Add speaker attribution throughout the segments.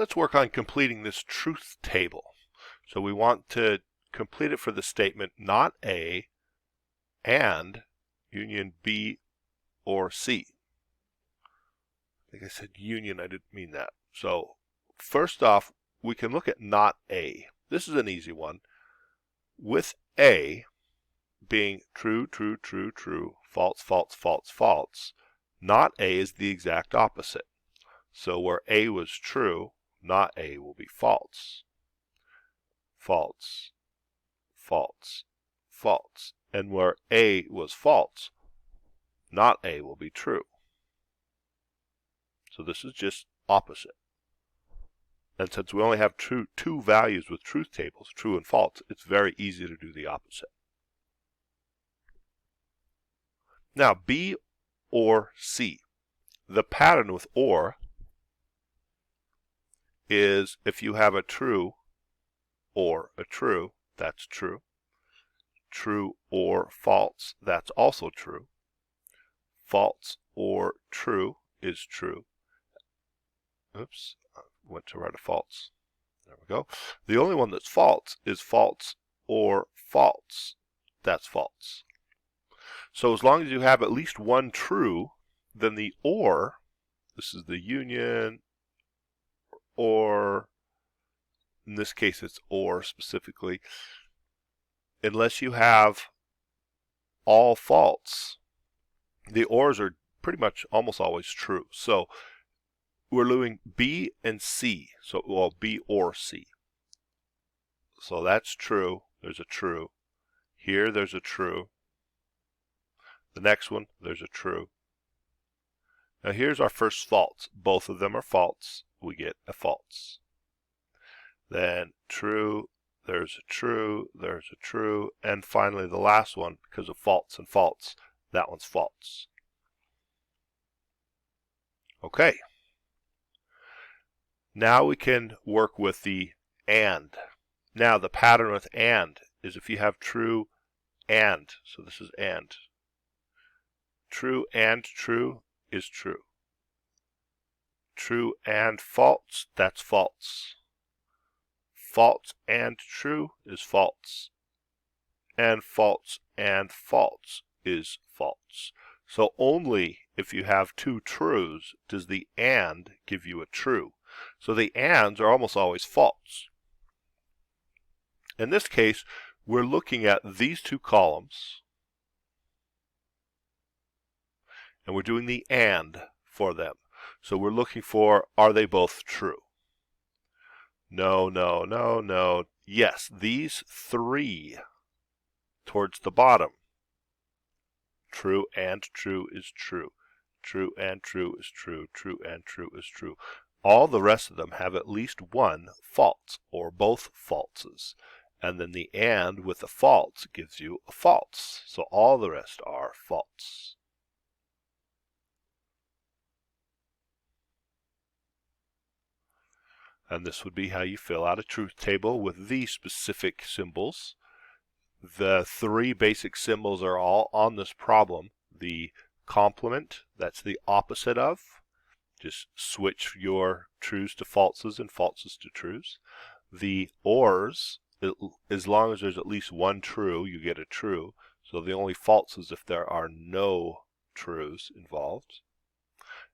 Speaker 1: let's work on completing this truth table. So we want to complete it for the statement not A and union B or C. I think I said union, I didn't mean that. So first off, we can look at not A. This is an easy one. With A being true, true, true, true, false, false, false, false, not A is the exact opposite. So where A was true, not A will be false. False, false, false. And where A was false, not A will be true. So this is just opposite. And since we only have two values with truth tables, true and false, it's very easy to do the opposite. Now, B or C. The pattern with OR is if you have a true or a true, that's true. True or false, that's also true. False or true is true. Oops, I went to write a false. There we go. The only one that's false is false or false. That's false. So as long as you have at least one true, then the OR, this is the union, or in this case it's OR specifically, unless you have all false, the ORs are pretty much almost always true. So we're doing B and C, so well, B or C. So that's true, there's a true. Here there's a true. The next one, there's a true. Now here's our first false. Both of them are false. We get a false. Then true, there's a true, there's a true, and finally the last one, because of false and false, that one's false. Okay. Now we can work with the AND. Now the pattern with AND is if you have true and, so this is AND. True and true is true. True and false, that's false. False and true is false. And false and false is false. So only if you have two trues does the AND give you a true. So the ANDs are almost always false. In this case, we're looking at these two columns, and we're doing the AND for them. So we're looking for, are they both true? No, no, no, no. Yes, these three towards the bottom. True and true is true. True and true is true. True and true is true. All the rest of them have at least one false or both falses. And then the AND with the false gives you a false. So all the rest are false. And this would be how you fill out a truth table with these specific symbols. The three basic symbols are all on this problem. The complement, that's the opposite of. Just switch your trues to falses and falses to trues. The ORs, as long as there's at least one true, you get a true. So the only false is if there are no trues involved.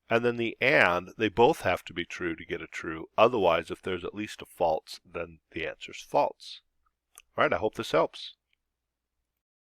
Speaker 1: And then the AND, they both have to be true to get a true. Otherwise, if there's at least a false, then the answer's false. All right, I hope this helps.